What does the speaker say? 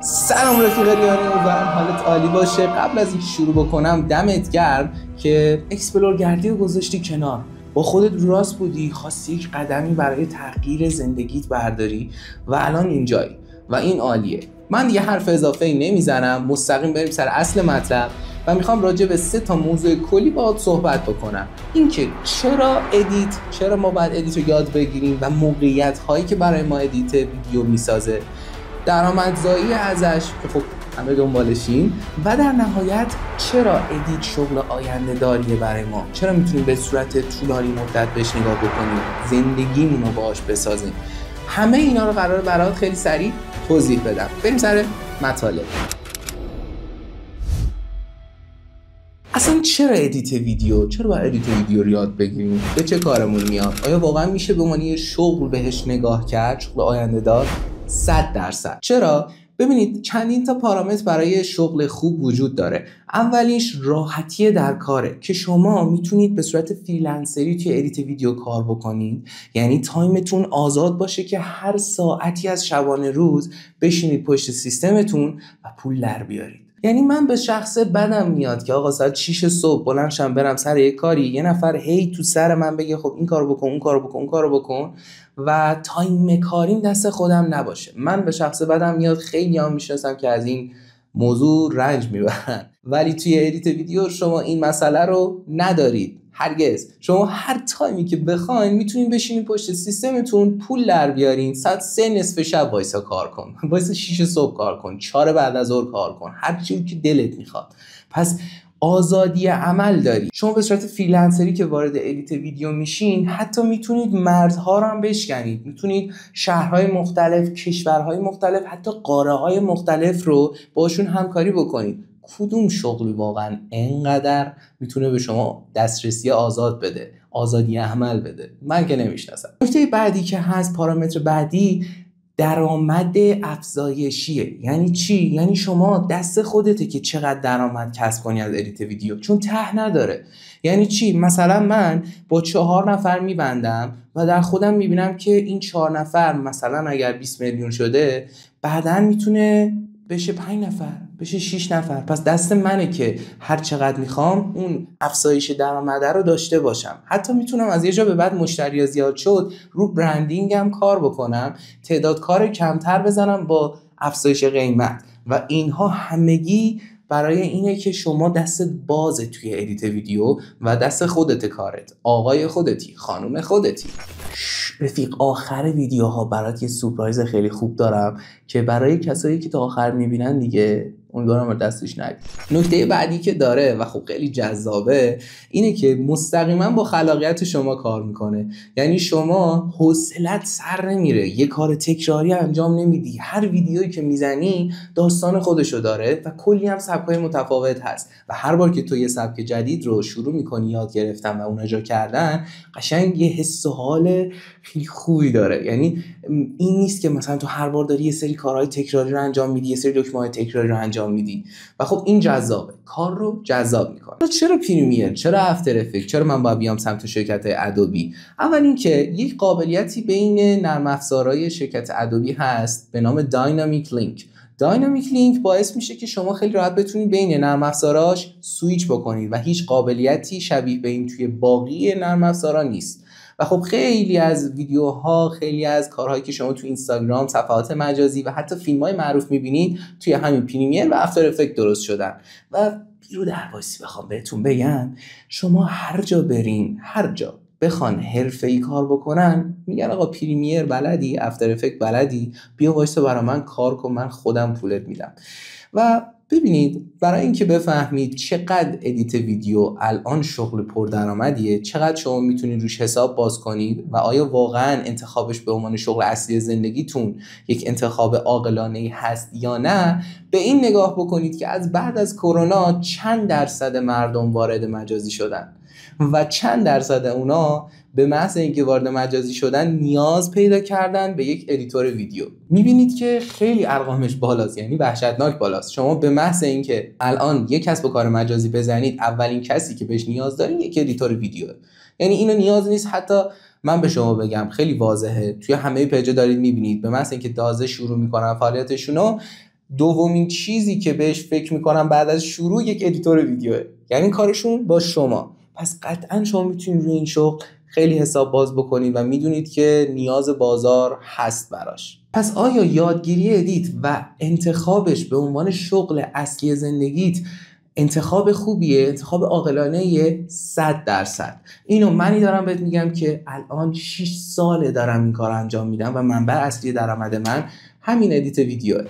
سلام رفیقریانی، امیدوارم حالت عالی باشه. قبل از اینکه شروع بکنم دمت گرم که اکسپلور گردی رو گذاشتی کنار، با خودت راست بودی، خواستی یک قدمی برای تغییر زندگیت برداری و الان اینجایی و این عالیه. من دیگه حرف اضافه ای نمیزنم، مستقیم بریم سر اصل مطلب و میخوام راجع به 3 موضوع کلی باهات صحبت بکنم. اینکه چرا ما باید ادیت رو یاد بگیریم و موقعیت هایی که برای ما ادیت ویدیو میسازه، درآمدزایی ازش که خب همه دنبالشیم، و در نهایت چرا ادیت شغل آینده داریه برای ما، چرا میتونیم به صورت طولانی مدت بهش نگاه بکنیم، زندگیمون رو باهاش بسازیم. همه اینا رو قراره برات خیلی سریع توضیح بدم. بریم سر مطالب. اصلا چرا ادیت ویدیو؟ چرا باید ادیت ویدیو رو یاد بگیریم؟ به چه کارمون میاد؟ آیا واقعا میشه به عنوان یه شغل بهش نگاه کرد، شغل آینده دار؟ 100%. چرا؟ ببینید چندین تا پارامتر برای شغل خوب وجود داره. اولیش راحتی در کاره که شما میتونید به صورت فریلنسری توی ادیت ویدیو کار بکنید، یعنی تایمتون آزاد باشه که هر ساعتی از شبانه روز بشینید پشت سیستمتون و پول در بیارید. یعنی من به شخص بدم میاد که آقا ساعت 6 صبح بلند شم برم سر یک کاری، یه نفر هی تو سر من بگه خب این کارو بکن، اون کارو بکن، اون کارو بکن و تایم کاریم دست خودم نباشه. من به شخص بدم میاد. خیلی هم میشناسم که از این موضوع رنج میبرن، ولی توی ادیت ویدیو شما این مسئله رو ندارید. هرگز. شما هر تایمی که بخواید میتونید بشینید پشت سیستمتون پول در بیارین. ساعت 3 نصف شب وایسا کار کن، وایسا 6 صبح کار کن، 4 بعد از ظهر کار کن، هر چیزی که دلت میخواد. پس آزادی عمل داری. شما به صورت فریلنسری که وارد ادیت ویدیو میشین، حتی میتونید مردها رو هم بشکنید، میتونید شهرهای مختلف، کشورهای مختلف، حتی قاره‌های مختلف رو باشون همکاری بکنید. کدوم شغلی واقعا انقدر میتونه به شما دسترسی آزاد بده، آزادی عمل بده؟ من که نمیشناسم. نکته بعدی که هست، پارامتر بعدی، درآمد افزایشیه. یعنی چی؟ یعنی شما دست خودته که چقدر درآمد کسب کنی از ادیت ویدیو، چون ته نداره. یعنی چی؟ مثلا من با 4 نفر میبندم و در خودم میبینم که این 4 نفر مثلا اگر 20 میلیون شده، بعدن میتونه بشه 5 نفر، بشه 6 نفر. پس دست منه که هر چقدر میخوام اون افزایش درآمد رو داشته باشم. حتی میتونم از یه جا به بعد مشتری زیاد شد رو برندینگم کار بکنم، تعداد کار کمتر بزنم با افزایش قیمت، و اینها همگی برای اینه که شما دست بازه توی ادیت ویدیو و دست خودت کارت، آقای خودتی، خانم خودتی. رفیق، آخر ویدیوها برات یه سورپرایز خیلی خوب دارم که برای کسایی که تا آخر میبینن دیگه امیدوارم دستش نگیری. نکته بعدی که داره و خب خیلی جذابه اینه که مستقیما با خلاقیت شما کار میکنه. یعنی شما حوصلت سر نمیره، یه کار تکراری انجام نمیدی. هر ویدیویی که میزنی داستان خودشو داره و کلی هم سبکای متفاوت هست و هر بار که تو یه سبک جدید رو شروع میکنی یاد گرفتن و اون اجرا کردن، قشنگ یه حس و حال خیلی خوبی داره. یعنی این نیست که مثلا تو هر بار داری یه سری کارهای تکراری رو انجام میدی، یه سری دکمه‌های تکراری رو انجام میدی و خب این جذابه، کار رو جذاب میکنه. چرا پریمیر؟ چرا افتر افکت؟ چرا من باید بیام سمت شرکت ادوبی؟ اول اینکه یک قابلیتی بین نرم افزارهای شرکت ادوبی هست به نام داینامیک لینک. داینامیک لینک باعث میشه که شما خیلی راحت بتونید بین نرم افزاراش سویچ بکنید و هیچ قابلیتی شبیه به این توی باقی نرم افزارا نیست. و خب خیلی از ویدیوها، خیلی از کارهایی که شما تو اینستاگرام، صفحات مجازی و حتی فیلم‌های معروف می‌بینید توی همین پریمیر و افتر افکت درست شدن. و بیرو درواسی بخوام بهتون بگم، شما هر جا برین، هر جا بخوان حرفه‌ای کار بکنن، میگن آقا پریمیر بلدی، افتر افکت بلدی، بیا وایسا برای من کار کن، من خودم پولت میدم. و ببینید، برای اینکه بفهمید چقدر ادیت ویدیو الان شغل پردرآمدیه، چقدر شما میتونید روش حساب باز کنید و آیا واقعا انتخابش به عنوان شغل اصلی زندگیتون یک انتخاب عاقلانه‌ای هست یا نه، به این نگاه بکنید که از بعد از کرونا چند درصد مردم وارد مجازی شدن و چند درصد اونا به محض اینکه وارد مجازی شدن نیاز پیدا کردن به یک ادیتور ویدیو. میبینید که خیلی ارقامش بالاست، یعنی وحشتناک بالاست. شما به محض اینکه الان یک کسب و کار مجازی بزنید، اولین کسی که بهش نیاز دارین یک ادیتور ویدیوه. یعنی اینو نیاز نیست حتی من به شما بگم، خیلی واضحه، توی همه پیجا دارید میبینید به محض اینکه تازه شروع میکنن فعالیتشونو دومین چیزی که بهش فکر میکنم بعد از شروع یک ادیتور ویدیوه، یعنی کارشون با شما. پس قطعا شما میتونید روی این شغل خیلی حساب باز بکنید و میدونید که نیاز بازار هست براش. پس آیا یادگیری ادیت و انتخابش به عنوان شغل اصلی زندگیت انتخاب خوبیه؟ انتخاب عاقلانه‌ایه؟ 100%. اینو منی دارم بهت میگم که الان 6 ساله دارم این کار انجام میدم و منبع اصلی درآمد من همین ادیت ویدیوه.